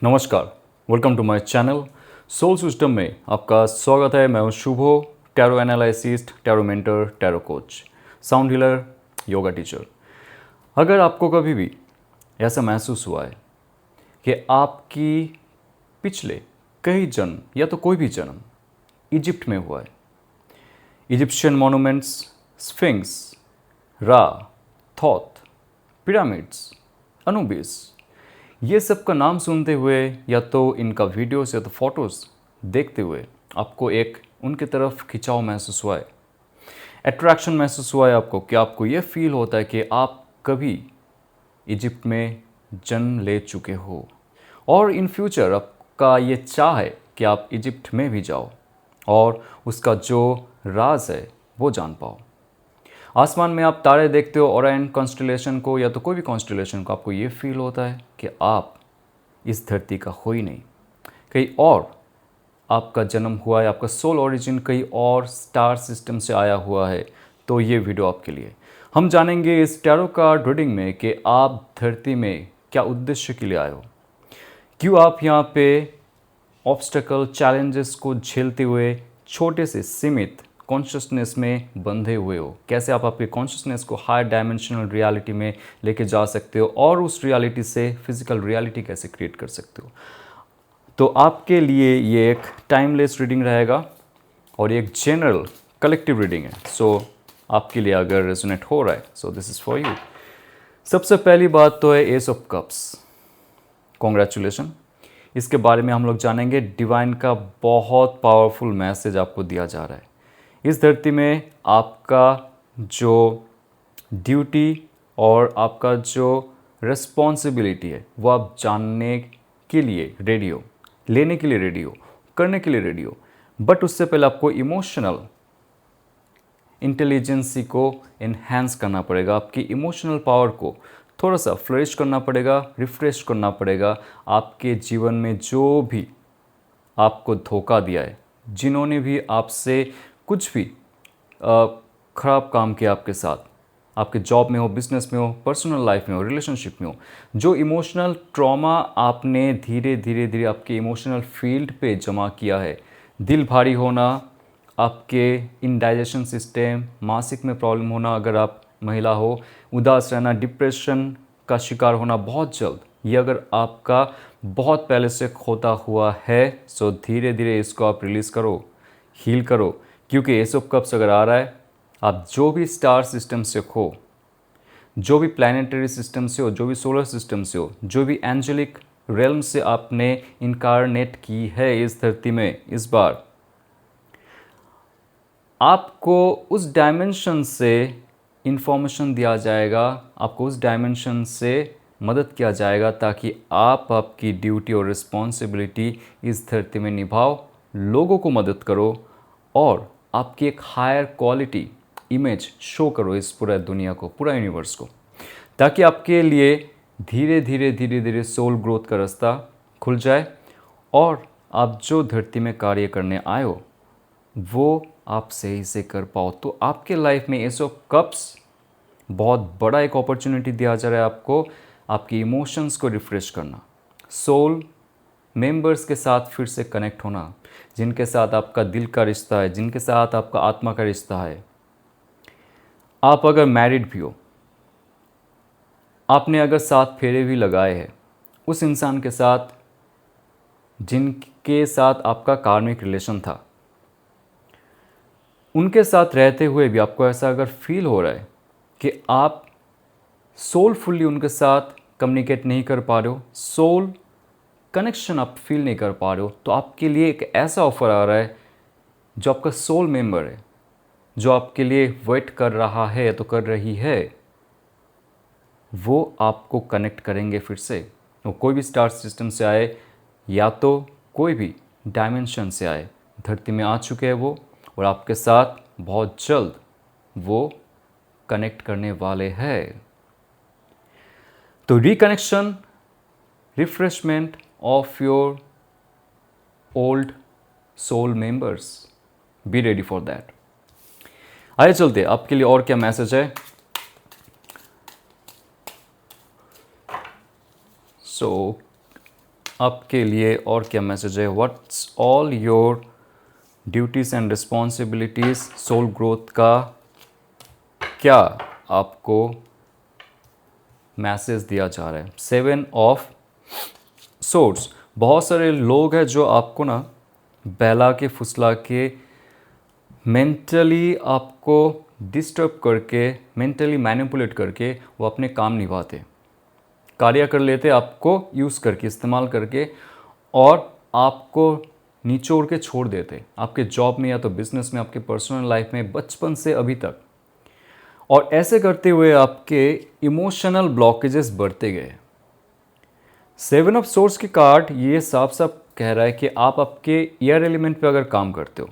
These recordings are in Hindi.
नमस्कार, welcome to my channel soul system में आपका स्वागत है। मैं हूं Shubho, tarot analyst, tarot mentor, tarot coach, sound healer, yoga teacher. अगर आपको कभी भी ऐसा महसूस हुआ है कि आपकी पिछले कई जन्म या तो कोई भी जन्म इजिप्ट में हुआ है, इजिप्शियन मॉन्यूमेंट्स, स्फिंक्स, रा, थॉथ, पिरामिड्स, अनुबिस, ये सब का नाम सुनते हुए या तो इनका वीडियोस या तो फोटोज़ देखते हुए आपको एक उनके तरफ खिंचाव महसूस हुआ है, अट्रैक्शन महसूस हुआ है आपको, कि आपको ये फील होता है कि आप कभी इजिप्ट में जन्म ले चुके हो और इन फ्यूचर आपका ये चाह है कि आप इजिप्ट में भी जाओ और उसका जो राज है वो जान पाओ। आसमान में आप तारे देखते हो, ओरायन कॉन्स्टलेशन को या तो कोई भी कॉन्स्टलेशन को, आपको ये फील होता है कि आप इस धरती का हो ही नहीं, कहीं और आपका जन्म हुआ है, आपका सोल ओरिजिन कहीं और स्टार सिस्टम से आया हुआ है। तो ये वीडियो आपके लिए। हम जानेंगे इस टैरो कार्ड रीडिंग में कि आप धरती में क्या उद्देश्य के लिए आए हो, क्यों आप यहाँ पे ऑब्स्टेकल चैलेंजेस को झेलते हुए छोटे से सीमित कॉन्शियसनेस में बंधे हुए हो, कैसे आप आपके कॉन्शियसनेस को हायर डायमेंशनल रियलिटी में लेके जा सकते हो और उस रियलिटी से फिजिकल रियलिटी कैसे क्रिएट कर सकते हो। तो आपके लिए ये एक टाइमलेस रीडिंग रहेगा और ये एक जनरल कलेक्टिव रीडिंग है। सो आपके लिए अगर रेजोनेट हो रहा है, so this is for you. सबसे पहली बात तो है एस ऑफ कप्स। कॉन्ग्रेचुलेशन। इसके बारे में हम लोग जानेंगे। डिवाइन का बहुत पावरफुल मैसेज आपको दिया जा रहा है। इस धरती में आपका जो ड्यूटी और आपका जो रिस्पॉन्सिबिलिटी है वो आप जानने के लिए रेडी हो, लेने के लिए रेडी हो, करने के लिए रेडी हो। बट उससे पहले आपको इमोशनल इंटेलिजेंसी को इन्हेंस करना पड़ेगा, आपकी इमोशनल पावर को थोड़ा सा फ्लरिश करना पड़ेगा, रिफ्रेश करना पड़ेगा। आपके जीवन में जो भी आपको धोखा दिया है, जिन्होंने भी आपसे कुछ भी ख़राब काम किया आपके साथ, आपके जॉब में हो, बिजनेस में हो, पर्सनल लाइफ में हो, रिलेशनशिप में हो, जो इमोशनल ट्रॉमा आपने धीरे धीरे धीरे आपके इमोशनल फील्ड पे जमा किया है, दिल भारी होना, आपके इंडाइजेशन सिस्टम, मासिक में प्रॉब्लम होना, अगर आप महिला हो, उदास रहना, डिप्रेशन का शिकार होना बहुत जल्द, ये अगर आपका बहुत पहले से खोता हुआ है, सो धीरे धीरे इसको आप रिलीज़ करो, हील करो। क्योंकि एस ऑफ कप्स अगर आ रहा है, आप जो भी स्टार सिस्टम से हो, जो भी प्लानिटरी सिस्टम से हो, जो भी सोलर सिस्टम से हो, जो भी एंजेलिक रेल्म से आपने इनकारनेट की है इस धरती में, इस बार आपको उस डायमेंशन से इंफॉर्मेशन दिया जाएगा, आपको उस डायमेंशन से मदद किया जाएगा ताकि आप आपकी ड्यूटी और रिस्पॉन्सिबिलिटी इस धरती में निभाओ, लोगों को मदद करो और आपकी एक हायर क्वालिटी इमेज शो करो इस पूरा दुनिया को, पूरा यूनिवर्स को, ताकि आपके लिए धीरे धीरे धीरे धीरे सोल ग्रोथ का रास्ता खुल जाए और आप जो धरती में कार्य करने आए हो वो आप सही से कर पाओ। तो आपके लाइफ में एस ऑफ कप्स बहुत बड़ा एक अपॉर्चुनिटी दिया जा रहा है आपको, आपकी इमोशंस को रिफ्रेश करना, सोल मेंबर्स के साथ फिर से कनेक्ट होना, जिनके साथ आपका दिल का रिश्ता है, जिनके साथ आपका आत्मा का रिश्ता है। आप अगर मैरिड भी हो, आपने अगर 7 फेरे भी लगाए हैं उस इंसान के साथ जिनके साथ आपका कार्मिक रिलेशन था, उनके साथ रहते हुए भी आपको ऐसा अगर फील हो रहा है कि आप सोलफुली उनके साथ कम्युनिकेट नहीं कर पा रहे हो, सोल कनेक्शन आप फील नहीं कर पा रहे हो, तो आपके लिए एक ऐसा ऑफर आ रहा है, जो आपका सोल मेंबर है, जो आपके लिए वेट कर रहा है या तो कर रही है, वो आपको कनेक्ट करेंगे फिर से। वो कोई भी स्टार सिस्टम से आए या तो कोई भी डायमेंशन से आए, धरती में आ चुके हैं वो, और आपके साथ बहुत जल्द वो कनेक्ट करने वाले हैं। तो reconnection, refreshment of your old soul members, be ready for that. आइए चलते आपके लिए और क्या मैसेज है। सो आपके लिए और क्या मैसेज है? What's all your duties and responsibilities soul growth का क्या आपको मैसेज दिया जा रहा है? 7 ऑफ सोर्स। बहुत सारे लोग हैं जो आपको ना बहला के फुसला के मेंटली आपको डिस्टर्ब करके, मेंटली मैनिपुलेट करके वो अपने काम निभाते, कार्य कर लेते आपको यूज़ करके, इस्तेमाल करके, और आपको निचोड़ के छोड़ देते आपके जॉब में या तो बिजनेस में, आपके पर्सनल लाइफ में, बचपन से अभी तक। और ऐसे करते हुए आपके इमोशनल ब्लॉकेजेस बढ़ते गए। 7 ऑफ सोर्स की कार्ड ये साफ साफ कह रहा है कि आप आपके एयर एलिमेंट पे अगर काम करते हो,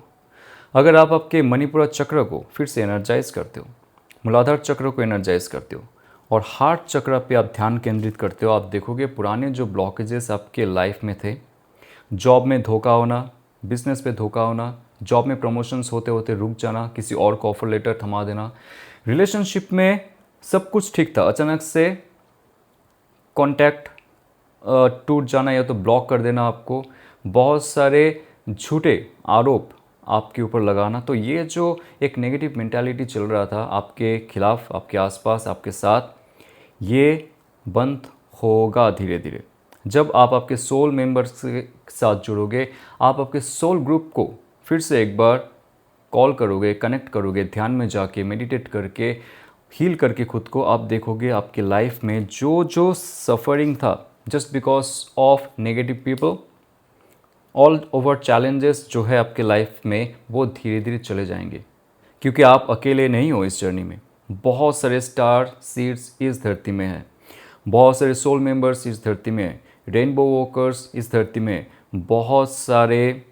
अगर आप आपके मणिपुरा चक्र को फिर से एनर्जाइज करते हो, मूलाधार चक्र को एनर्जाइज करते हो और हार्ट चक्र पे आप ध्यान केंद्रित करते हो, आप देखोगे पुराने जो ब्लॉकेजेस आपके लाइफ में थे, जॉब में धोखा होना, बिजनेस पे धोखा होना, जॉब में प्रमोशंस होते होते रुक जाना, किसी और को ऑफर लेटर थमा देना, रिलेशनशिप में सब कुछ ठीक था, अचानक से कॉन्टैक्ट टूट जाना या तो ब्लॉक कर देना आपको, बहुत सारे झूठे आरोप आपके ऊपर लगाना। तो ये जो एक नेगेटिव मेंटालिटी चल रहा था आपके खिलाफ, आपके आसपास, आपके साथ, ये बंद होगा धीरे धीरे। जब आप आपके सोल मेंबर्स के साथ जुड़ोगे, आप आपके सोल ग्रुप को फिर से एक बार कॉल करोगे, कनेक्ट करोगे, ध्यान में जाके मेडिटेट करके, हील करके खुद को, आप देखोगे आपके लाइफ में जो जो सफ़रिंग था just because of negative people, all over challenges जो है आपके लाइफ में, वो धीरे धीरे चले जाएंगे। क्योंकि आप अकेले नहीं हो इस जर्नी में, बहुत सारे स्टार सीड्स इस धरती में हैं, बहुत सारे सोल मेंबर्स इस धरती में हैं, रेनबो वॉकर्स इस धरती में, बहुत सारे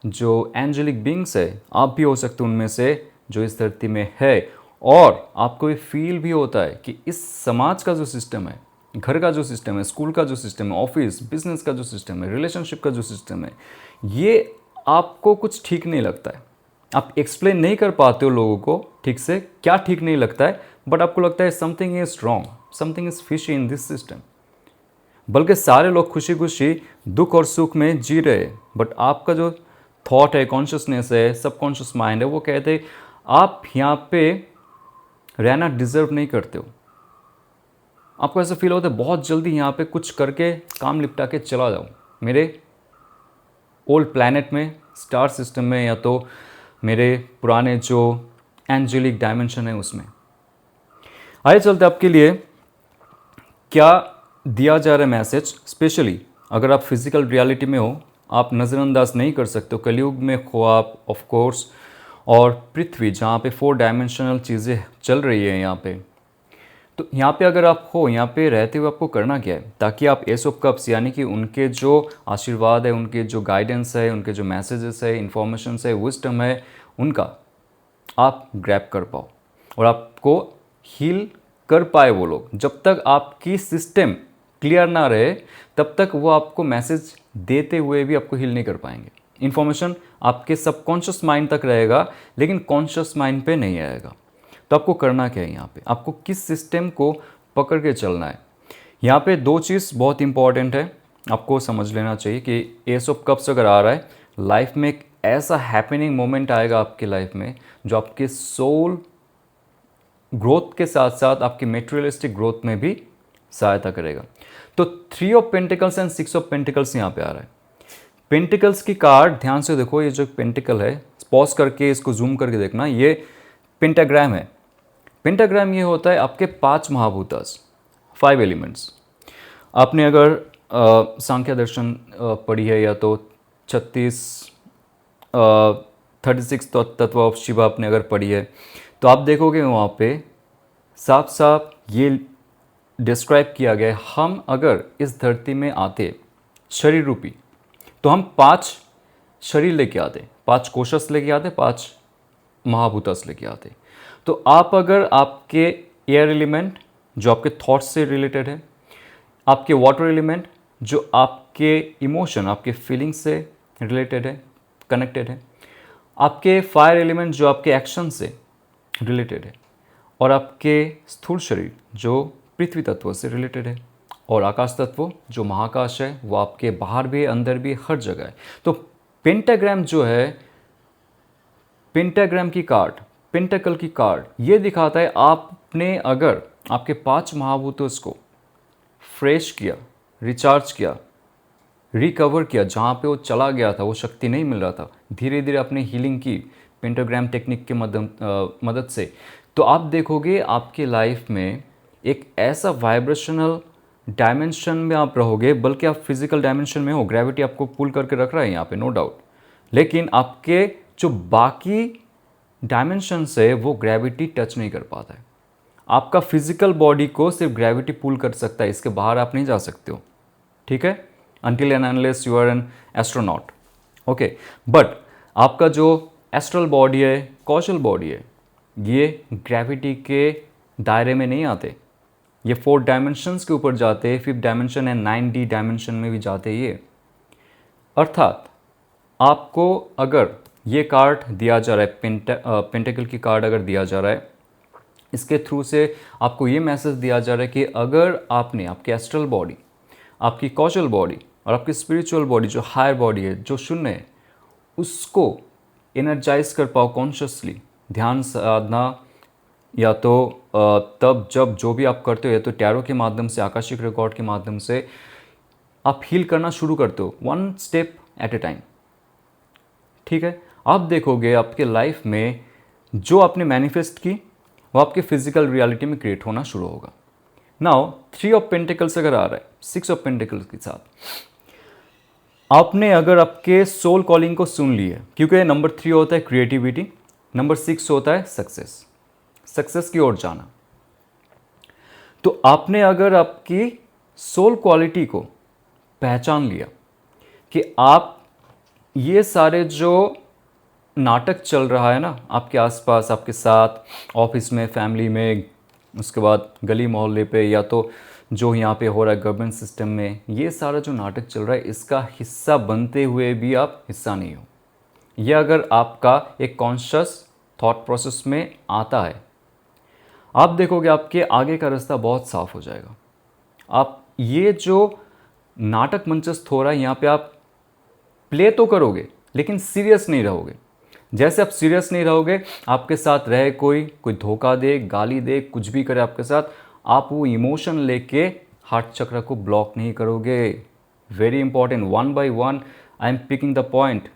जो एंजेलिक बींग्स है, आप भी हो सकते हो उनमें से, जो इस धरती में है। और आपको ये फील भी होता है कि इस समाज का जो सिस्टम है, घर का जो सिस्टम है, स्कूल का जो सिस्टम है, ऑफिस बिजनेस का जो सिस्टम है, रिलेशनशिप का जो सिस्टम है, ये आपको कुछ ठीक नहीं लगता है। आप एक्सप्लेन नहीं कर पाते हो लोगों को ठीक से क्या ठीक नहीं लगता है, बट आपको लगता है something is wrong, something is fishy in this system. बल्कि सारे लोग खुशी खुशी दुख और सुख में जी रहे हैं, बट आपका जो थॉट है, कॉन्शियसनेस है, सबकॉन्शियस माइंड है, वो कहते हैं आप यहाँ पे रहना डिजर्व नहीं करते हो। आपको ऐसा फील होता है बहुत जल्दी यहाँ पे कुछ करके काम निपटा के चला जाऊँ मेरे ओल्ड प्लैनेट में, स्टार सिस्टम में, या तो मेरे पुराने जो एंजेलिक डायमेंशन है उसमें। आइए चलते आपके लिए क्या दिया जा रहा है मैसेज। स्पेशली अगर आप फिजिकल रियलिटी में हो, आप नज़रअंदाज नहीं कर सकते हो, कलयुग में हो आप ऑफ कोर्स, और पृथ्वी जहाँ पे 4 डायमेंशनल चीज़ें चल रही है यहाँ पे, तो यहाँ पे अगर आप हो, यहाँ पे रहते हुए आपको करना क्या है, ताकि आप एस ऑफ कप्स यानी कि उनके जो आशीर्वाद है, उनके जो गाइडेंस है, उनके जो मैसेजेस है, इन्फॉर्मेशन है, विजडम है, उनका आप ग्रैब कर पाओ और आपको हील कर पाए वो लोग। जब तक आपकी सिस्टम क्लियर ना रहे, तब तक वो आपको मैसेज देते हुए भी आपको हील नहीं कर पाएंगे। इन्फॉर्मेशन आपके सबकॉन्शियस माइंड तक रहेगा, लेकिन कॉन्शियस माइंड पे नहीं आएगा। तो आपको करना क्या है यहाँ पे, आपको किस सिस्टम को पकड़ के चलना है। यहाँ पे 2 चीज़ बहुत इंपॉर्टेंट है, आपको समझ लेना चाहिए कि एस ऑफ कप्स अगर आ रहा है, लाइफ में एक ऐसा हैपनिंग मोमेंट आएगा आपकी लाइफ में जो आपके सोल ग्रोथ के साथ साथ आपके मेटेरियलिस्टिक ग्रोथ में भी सहायता करेगा। तो 3 of pentacles and 6 of pentacles यहाँ पे आ रहा है। पेंटिकल्स की कार्ड ध्यान से देखो, ये जो पेंटिकल है, पॉज करके इसको जूम करके देखना, ये पेंटाग्राम है। पेंटाग्राम ये होता है आपके 5 महाभूतास, 5 एलिमेंट्स। आपने अगर सांख्य दर्शन पढ़ी है, या तो 36 तत्व ऑफ शिवा आपने अगर पढ़ी है, तो आप देखोगे वहाँ पे साफ साफ ये डिस्क्राइब किया गया है, हम अगर इस धरती में आते शरीर रूपी, तो हम 5 शरीर लेके आते, 5 कोशस लेके आते, 5 महाभूतस लेके आते। तो आप अगर आपके एयर एलिमेंट जो आपके थॉट्स से रिलेटेड है, आपके वाटर एलिमेंट जो आपके इमोशन, आपके फीलिंग से रिलेटेड है, कनेक्टेड है, आपके फायर एलिमेंट जो आपके एक्शन से रिलेटेड है, और आपके स्थूल शरीर जो पृथ्वी तत्व से रिलेटेड है, और आकाश तत्व जो महाकाश है वो आपके बाहर भी अंदर भी हर जगह है। तो पेंटाग्राम जो है, पेंटाग्राम की कार्ड, पेंटाकल की कार्ड, ये दिखाता है आपने अगर आपके 5 महाभूतों को फ्रेश किया, रिचार्ज किया, रिकवर किया, जहाँ पे वो चला गया था, वो शक्ति नहीं मिल रहा था, धीरे धीरे अपने हीलिंग की पेंटाग्राम टेक्निक के मदद से, तो आप देखोगे आपके लाइफ में एक ऐसा वाइब्रेशनल डायमेंशन में आप रहोगे, बल्कि आप फिजिकल डायमेंशन में हो, ग्रेविटी आपको पुल करके रख रहा है यहाँ पे, नो डाउट, लेकिन आपके जो बाकी डायमेंशन है वो ग्रेविटी टच नहीं कर पाता है। आपका फिजिकल बॉडी को सिर्फ ग्रेविटी पुल कर सकता है, इसके बाहर आप नहीं जा सकते हो, ठीक है, until and unless you are an astronaut, okay. But आपका जो एस्ट्रल बॉडी है, कॉशल बॉडी है, ये ग्रेविटी के दायरे में नहीं आते, ये 4 डायमेंशंस के ऊपर जाते हैं, 5th डायमेंशन है, 9D डायमेंशन में भी जाते हैं ये। अर्थात आपको अगर ये कार्ड दिया जा रहा है, पेंटाकल की कार्ड अगर दिया जा रहा है, इसके थ्रू से आपको ये मैसेज दिया जा रहा है कि अगर आपने आपकी एस्ट्रल बॉडी, आपकी कॉशल बॉडी और आपकी स्पिरिचुअल बॉडी जो हायर बॉडी है, जो शून्य है, उसको एनर्जाइज कर पाओ कॉन्शियसली, ध्यान साधना, या तो तब जब जो भी आप करते हो, या तो टैरो के माध्यम से, आकाशिक रिकॉर्ड के माध्यम से आप हील करना शुरू करते हो, 1 स्टेप एट ए टाइम, ठीक है। आप देखोगे आपके लाइफ में जो आपने मैनिफेस्ट की वो आपके फिजिकल रियलिटी में क्रिएट होना शुरू होगा। नाउ 3 ऑफ पेंटिकल्स अगर आ रहा है 6 ऑफ पेंटिकल्स के साथ, आपने अगर आपके सोल कॉलिंग को सुन ली है, क्योंकि नंबर 3 होता है क्रिएटिविटी, नंबर 6 होता है सक्सेस, सक्सेस की ओर जाना। तो आपने अगर आपकी सोल क्वालिटी को पहचान लिया कि आप ये सारे जो नाटक चल रहा है ना आपके आसपास, आपके साथ, ऑफिस में, फैमिली में, उसके बाद गली मोहल्ले पे, या तो जो यहाँ पे हो रहा है गवर्नमेंट सिस्टम में, ये सारा जो नाटक चल रहा है, इसका हिस्सा बनते हुए भी आप हिस्सा नहीं हो। ये अगर आपका एक कॉन्शियस थॉट प्रोसेस में आता है, आप देखोगे आपके आगे का रास्ता बहुत साफ हो जाएगा। आप ये जो नाटक मंचस्थ हो रहा है यहाँ पे आप प्ले तो करोगे, लेकिन सीरियस नहीं रहोगे। जैसे आप सीरियस नहीं रहोगे, आपके साथ रहे कोई धोखा दे, गाली दे, कुछ भी करे आपके साथ, आप वो इमोशन लेके हार्ट चक्र को ब्लॉक नहीं करोगे। Very important, 1 by 1 I am picking the point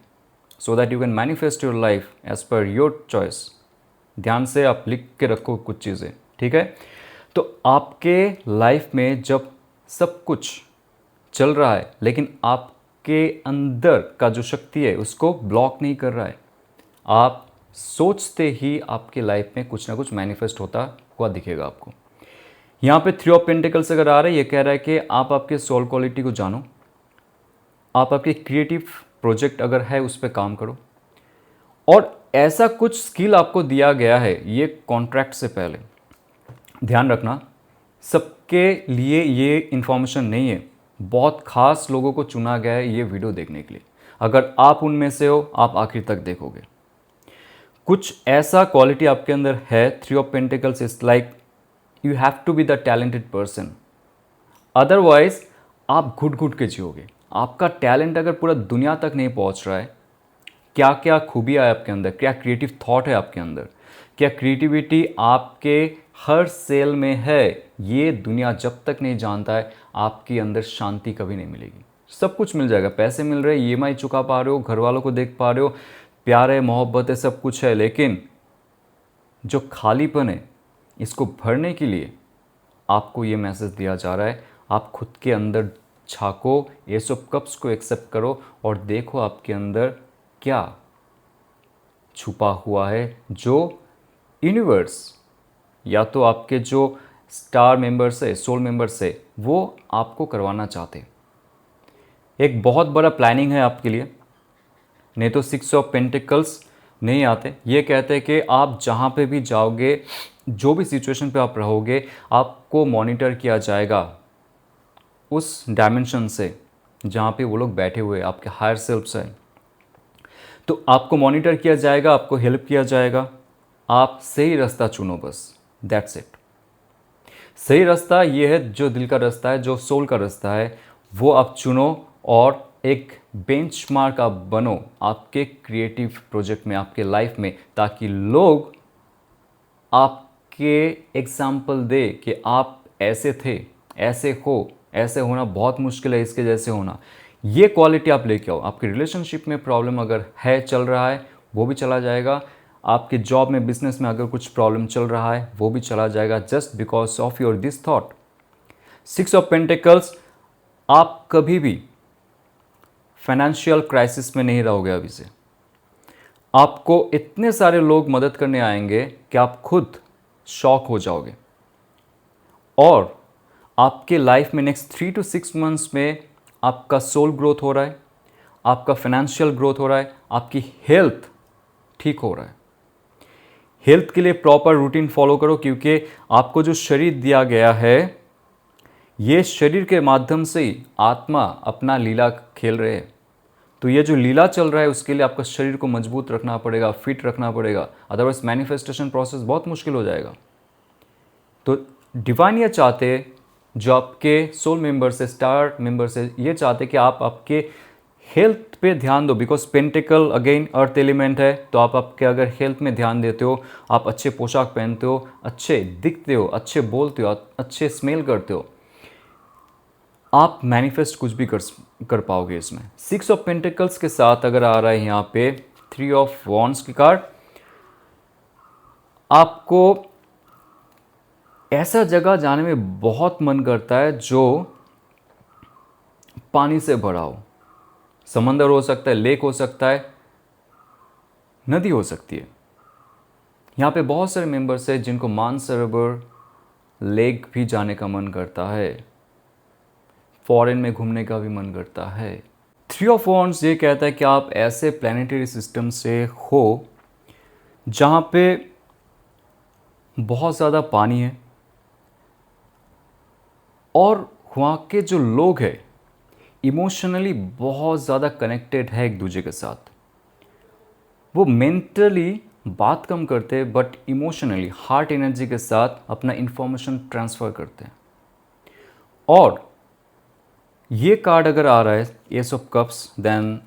so that you can manifest your life as per your choice. ध्यान से आप लिख के रखो कुछ चीज़ें, ठीक है। तो आपके लाइफ में जब सब कुछ चल रहा है, लेकिन आपके अंदर का जो शक्ति है उसको ब्लॉक नहीं कर रहा है, आप सोचते ही आपके लाइफ में कुछ ना कुछ मैनिफेस्ट होता हुआ दिखेगा आपको। यहाँ पे 3 ऑफ पेंटिकल्स अगर आ रहा है, ये कह रहा है कि आप आपके सोल क्वालिटी को जानो, आप आपके क्रिएटिव प्रोजेक्ट अगर है उस पर काम करो, और ऐसा कुछ स्किल आपको दिया गया है ये कॉन्ट्रैक्ट से पहले। ध्यान रखना, सबके लिए ये इन्फॉर्मेशन नहीं है, बहुत खास लोगों को चुना गया है ये वीडियो देखने के लिए। अगर आप उनमें से हो, आप आखिर तक देखोगे। कुछ ऐसा क्वालिटी आपके अंदर है। 3 of pentacles is like you have to be the talented person, otherwise आप घुट घुट के जियोगे। आपका टैलेंट अगर पूरा दुनिया तक नहीं पहुंच रहा है, क्या क्या खूबियाँ है आपके अंदर, क्या क्रिएटिव थॉट है आपके अंदर, क्या क्रिएटिविटी आपके हर सेल में है, ये दुनिया जब तक नहीं जानता है, आपके अंदर शांति कभी नहीं मिलेगी। सब कुछ मिल जाएगा, पैसे मिल रहे हैं, EMI चुका पा रहे हो, घर वालों को देख पा रहे हो, प्यार है, मोहब्बत है, सब कुछ है, लेकिन जो खालीपन है इसको भरने के लिए आपको ये मैसेज दिया जा रहा है, आप खुद के अंदर झांको, एस ऑफ कप्स को एक्सेप्ट करो और देखो आपके अंदर क्या छुपा हुआ है, जो यूनिवर्स या तो आपके जो स्टार मेंबर्स है, सोल मेंबर्स है, वो आपको करवाना चाहते हैं। एक बहुत बड़ा प्लानिंग है आपके लिए, नहीं तो 6 ऑफ पेंटिकल्स नहीं आते। ये कहते हैं कि आप जहाँ पे भी जाओगे, जो भी सिचुएशन पे आप रहोगे, आपको मॉनिटर किया जाएगा उस डायमेंशन से जहाँ पे वो लोग बैठे हुए आपके हायर सेल्फ्स हैं। तो आपको मॉनिटर किया जाएगा, आपको हेल्प किया जाएगा, आप सही रास्ता चुनो बस, दैट्स इट। सही रास्ता ये है, जो दिल का रास्ता है, जो सोल का रास्ता है, वो आप चुनो और एक बेंचमार्क आप बनो आपके क्रिएटिव प्रोजेक्ट में, आपके लाइफ में, ताकि लोग आपके एग्जाम्पल दे कि आप ऐसे थे, ऐसे हो, ऐसे होना बहुत मुश्किल है, इसके जैसे होना। ये क्वालिटी आप लेके आओ। आपकी रिलेशनशिप में प्रॉब्लम अगर है, चल रहा है, वो भी चला जाएगा। आपके जॉब में, बिजनेस में अगर कुछ प्रॉब्लम चल रहा है, वो भी चला जाएगा, just because of your this thought. 6 of pentacles, आप कभी भी फाइनेंशियल क्राइसिस में नहीं रहोगे अभी से। आपको इतने सारे लोग मदद करने आएंगे कि आप खुद शॉक हो जाओगे। और आपके लाइफ में नेक्स्ट 3 to 6 मंथ्स में आपका सोल ग्रोथ हो रहा है, आपका फाइनेंशियल ग्रोथ हो रहा है, आपकी हेल्थ ठीक हो रहा है। हेल्थ के लिए प्रॉपर रूटीन फॉलो करो, क्योंकि आपको जो शरीर दिया गया है, ये शरीर के माध्यम से ही आत्मा अपना लीला खेल रहे हैं। तो ये जो लीला चल रहा है, उसके लिए आपका शरीर को मजबूत रखना पड़ेगा, फिट रखना पड़ेगा, अदरवाइज मैनिफेस्टेशन प्रोसेस बहुत मुश्किल हो जाएगा। तो डिवाइन ये चाहते, जो आपके सोल मेंबर से, स्टार मेंबर से, ये चाहते कि आप आपके हेल्थ पे ध्यान दो। Because pentacle again earth element है, तो आप आपके अगर हेल्थ में ध्यान देते हो, आप अच्छे पोशाक पहनते हो, अच्छे दिखते हो, अच्छे बोलते हो, अच्छे स्मेल करते हो, आप मैनिफेस्ट कुछ भी कर पाओगे इसमें। 6 ऑफ पेंटिकल्स के साथ अगर आ रहा है यहाँ पे 3 ऑफ वॉन्ड्स की कार्ड, आपको ऐसा जगह जाने में बहुत मन करता है जो पानी से भरा हो। समंदर हो सकता है, लेक हो सकता है, नदी हो सकती है। यहाँ पे बहुत सारे मेंबर्स हैं जिनको मानसरोवर लेक भी जाने का मन करता है, फॉरेन में घूमने का भी मन करता है। 3 ऑफ वॉन्ड्स ये कहता है कि आप ऐसे प्लानिटरी सिस्टम से हो जहाँ पे बहुत ज़्यादा पानी है, और वहाँ के जो लोग हैं इमोशनली बहुत ज़्यादा कनेक्टेड है एक दूसरे के साथ। वो मेंटली बात कम करते हैं, बट इमोशनली हार्ट एनर्जी के साथ अपना इंफॉर्मेशन ट्रांसफ़र करते हैं। और ये कार्ड अगर आ रहा है ace of cups, then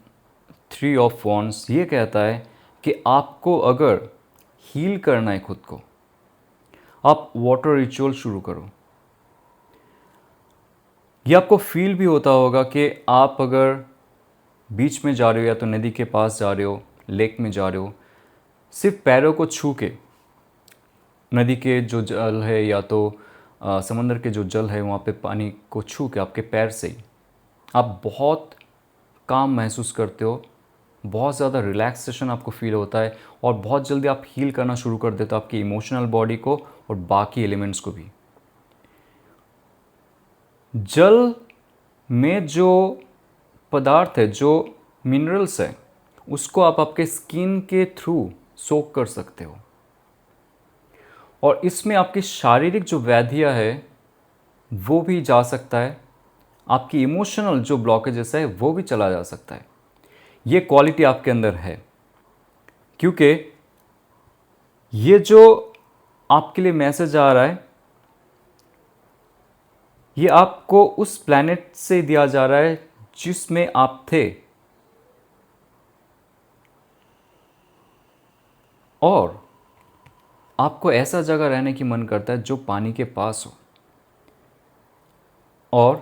3 of wands ये कहता है कि आपको अगर हील करना है खुद को, आप वाटर रिचुअल शुरू करो। ये आपको फील भी होता होगा कि आप अगर बीच में जा रहे हो, या तो नदी के पास जा रहे हो, लेक में जा रहे हो, सिर्फ पैरों को छू के नदी के जो जल है, या तो समंदर के जो जल है, वहाँ पे पानी को छू के आपके पैर से ही आप बहुत काम महसूस करते हो, बहुत ज़्यादा रिलैक्सेशन आपको फील होता है, और बहुत जल्दी आप हील करना शुरू कर देते हो आपकी इमोशनल बॉडी को और बाकी एलिमेंट्स को भी। जल में जो पदार्थ है, जो मिनरल्स है, उसको आप आपके स्किन के थ्रू सोक कर सकते हो, और इसमें आपकी शारीरिक जो व्याधियाँ है वो भी जा सकता है, आपकी इमोशनल जो ब्लॉकेजेस है वो भी चला जा सकता है। ये क्वालिटी आपके अंदर है, क्योंकि ये जो आपके लिए मैसेज आ रहा है, ये आपको उस प्लैनेट से दिया जा रहा है जिसमें आप थे, और आपको ऐसा जगह रहने की मन करता है जो पानी के पास हो, और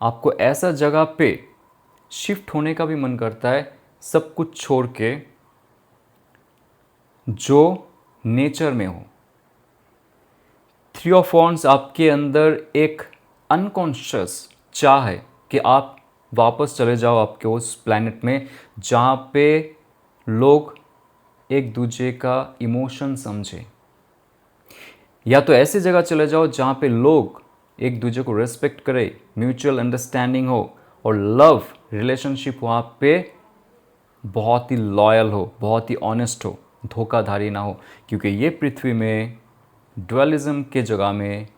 आपको ऐसा जगह पे शिफ्ट होने का भी मन करता है, सब कुछ छोड़ के, जो नेचर में हो। 3 ऑफ वॉन्ड्स आपके अंदर एक अनकॉन्शियस चाह है कि आप वापस चले जाओ आपके उस प्लैनेट में जहाँ पे लोग एक दूसरे का इमोशन समझे, या तो ऐसी जगह चले जाओ जहाँ पे लोग एक दूसरे को रेस्पेक्ट करे, म्यूचुअल अंडरस्टैंडिंग हो, और लव रिलेशनशिप वहाँ पे बहुत ही लॉयल हो, बहुत ही ऑनेस्ट हो, धोखाधड़ी ना हो। क्योंकि ये पृथ्वी में ड्वेलिज्म के जगह में,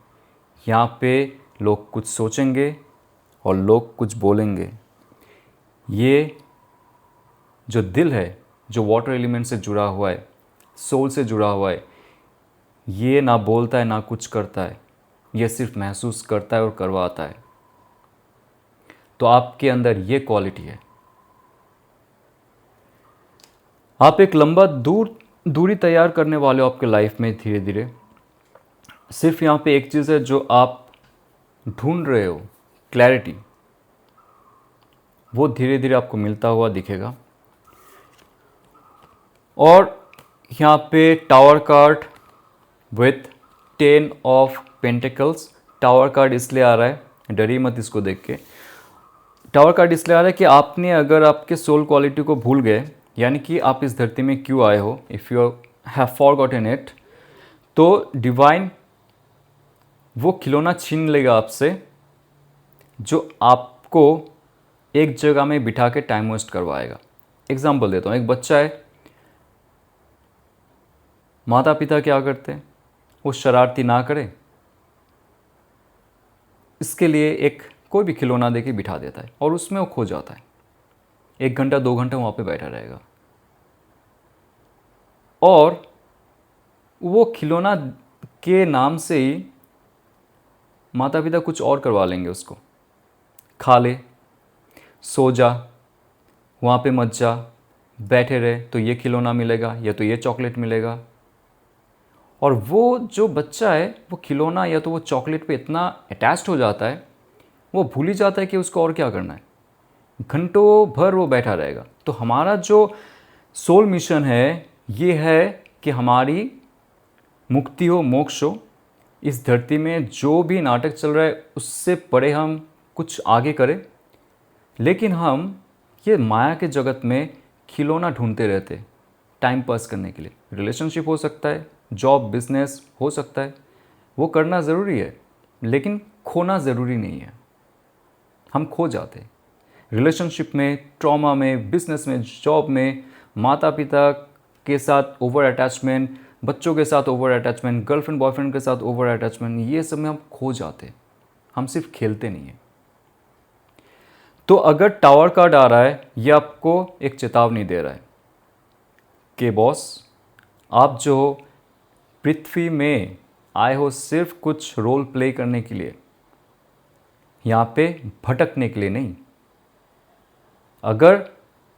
यहाँ पे लोग कुछ सोचेंगे और लोग कुछ बोलेंगे। ये जो दिल है, जो वाटर एलिमेंट से जुड़ा हुआ है, सोल से जुड़ा हुआ है, ये ना बोलता है ना कुछ करता है, ये सिर्फ महसूस करता है और करवाता है। तो आपके अंदर ये क्वालिटी है। आप एक लंबा दूरी तैयार करने वाले हो आपके लाइफ में धीरे धीरे। सिर्फ यहाँ पे एक चीज़ है जो आप ढूंढ रहे हो, क्लैरिटी, वो धीरे धीरे आपको मिलता हुआ दिखेगा। और यहाँ पे tower card with 10 of pentacles. Tower card इसलिए आ रहा है, डरिए मत इसको देख के। टावर कार्ड इसलिए आ रहा है कि आपने अगर आपके सोल क्वालिटी को भूल गए, यानी कि आप इस धरती में क्यों आए हो, if you have forgotten it, तो डिवाइन वो खिलौना छीन लेगा आपसे जो आपको एक जगह में बिठा के टाइम वेस्ट करवाएगा। एग्जाम्पल देता हूँ, एक बच्चा है, माता पिता क्या करते हैं, वो शरारती ना करे इसके लिए एक कोई भी खिलौना देके बिठा देता है और उसमें वो खो जाता है। 1 घंटा 2 घंटा वहाँ पे बैठा रहेगा और वो खिलौना के नाम से ही माता पिता कुछ और करवा लेंगे उसको। खा ले, सो जा, वहाँ पे मत जा, बैठे रहे तो ये खिलौना मिलेगा या तो ये चॉकलेट मिलेगा। और वो जो बच्चा है वो खिलौना या तो वो चॉकलेट पे इतना अटैच्ड हो जाता है, वो भूल ही जाता है कि उसको और क्या करना है। घंटों भर वो बैठा रहेगा। तो हमारा जो सोल मिशन है ये है कि हमारी मुक्ति हो, मोक्ष हो। इस धरती में जो भी नाटक चल रहा है उससे परे हम कुछ आगे करें, लेकिन हम ये माया के जगत में खिलौना ढूंढते रहते टाइम पास करने के लिए। रिलेशनशिप हो सकता है, जॉब बिजनेस हो सकता है, वो करना ज़रूरी है, लेकिन खोना ज़रूरी नहीं है। हम खो जाते हैं रिलेशनशिप में, ट्रॉमा में, बिजनेस में, जॉब में, माता पिता के साथ ओवर अटैचमेंट, बच्चों के साथ ओवर अटैचमेंट, गर्लफ्रेंड बॉयफ्रेंड के साथ ओवर अटैचमेंट, ये सब में हम खो जाते हैं। हम सिर्फ खेलते नहीं हैं। तो अगर टावर कार्ड आ रहा है, ये आपको एक चेतावनी दे रहा है कि बॉस, आप जो हो पृथ्वी में आए हो सिर्फ कुछ रोल प्ले करने के लिए, यहाँ पे भटकने के लिए नहीं। अगर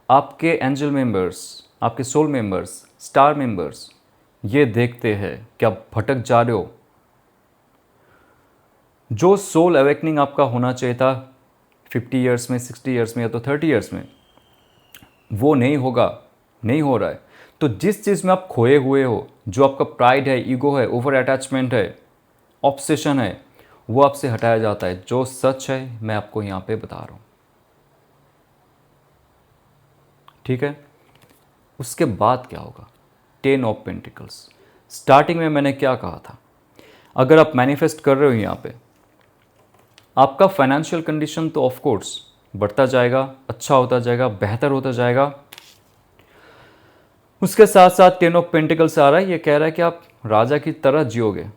आपके एंजल मेंबर्स, आपके सोल मेंबर्स, स्टार मेंबर्स ये देखते हैं कि आप भटक जा रहे हो, जो सोल अवेकनिंग आपका होना चाहिए था 50 ईयर्स में, 60 ईयर्स में या तो 30 ईयर्स में, वो नहीं होगा, नहीं हो रहा है। तो जिस चीज़ में आप खोए हुए हो, जो आपका प्राइड है, ईगो है, ओवर अटैचमेंट है, ऑब्सेशन है, वो आपसे हटाया जाता है। जो सच है मैं आपको यहाँ पे बता रहा हूँ, ठीक है। उसके बाद क्या होगा? 10 ऑफ पेंटिकल्स। स्टार्टिंग में मैंने क्या कहा था, अगर आप मैनिफेस्ट कर रहे हो यहाँ पे, आपका फाइनेंशियल कंडीशन तो ऑफ कोर्स बढ़ता जाएगा, अच्छा होता जाएगा, बेहतर होता जाएगा। उसके साथ साथ 10 ऑफ पेंटिकल्स आ रहा है, ये कह रहा है कि आप राजा की तरह जियोगे।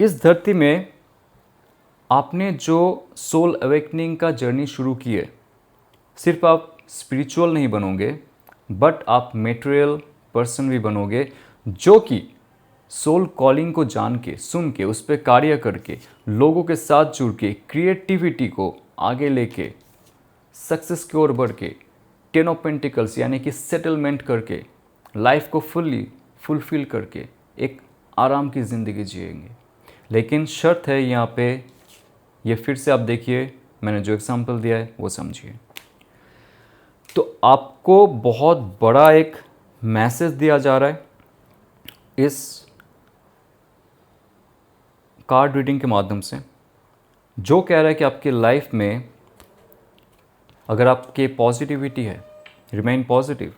इस धरती में आपने जो सोल अवेकनिंग का जर्नी शुरू की है, सिर्फ आप स्पिरिचुअल नहीं बनोगे, बट आप मेटेरियल पर्सन भी बनोगे, जो कि सोल कॉलिंग को जान के, सुन के, उस पर कार्य करके, लोगों के साथ जुड़ के, क्रिएटिविटी को आगे लेके, सक्सेस की ओर बढ़ के, 10 ऑफ पेंटिकल्स यानी कि सेटलमेंट करके, लाइफ को फुलफिल करके एक आराम की ज़िंदगी जिएंगे। लेकिन शर्त है यहाँ पे, ये फिर से आप देखिए, मैंने जो एग्जांपल दिया है वो समझिए। तो आपको बहुत बड़ा एक मैसेज दिया जा रहा है इस कार्ड रीडिंग के माध्यम से, जो कह रहा है कि आपकी लाइफ में अगर आपके पॉजिटिविटी है, रिमेन पॉजिटिव।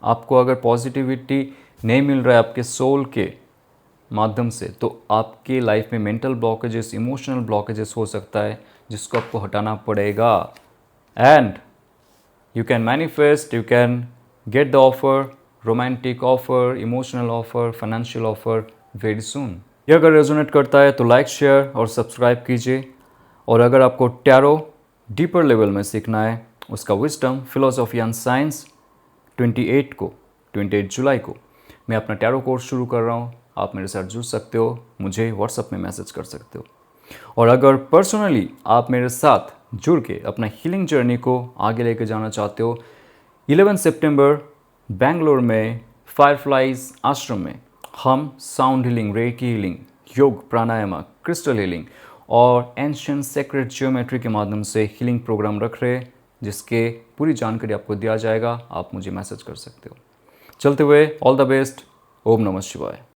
आपको अगर पॉजिटिविटी नहीं मिल रहा है आपके सोल के माध्यम से, तो आपके लाइफ में मेंटल ब्लॉकेजेस, इमोशनल ब्लॉकेजेस हो सकता है, जिसको आपको हटाना पड़ेगा। And you can manifest, you can get the offer, romantic offer, emotional offer, financial offer very soon. ये अगर रेजोनेट करता है तो लाइक, शेयर और सब्सक्राइब कीजिए। और अगर आपको टैरो डीपर लेवल में सीखना है, उसका विजडम, फिलोसॉफी एंड साइंस 28 जुलाई को मैं अपना टैरो कोर्स शुरू कर रहा हूँ। आप मेरे साथ जुड़ सकते हो, मुझे व्हाट्सएप में मैसेज कर सकते हो। और अगर पर्सनली आप मेरे साथ जुड़ के अपना हीलिंग जर्नी को आगे लेके जाना चाहते हो, 11 सितंबर बेंगलोर में फायरफ्लाइज आश्रम में हम साउंड हीलिंग, रेकी हीलिंग, योग, प्राणायाम, क्रिस्टल हीलिंग और एंशिएंट सेक्रेट ज्योमेट्री के माध्यम से हीलिंग प्रोग्राम रख रहे हैं, जिसके पूरी जानकारी आपको दिया जाएगा। आप मुझे मैसेज कर सकते हो। चलते हुए ऑल द बेस्ट। ओम नमः शिवाय।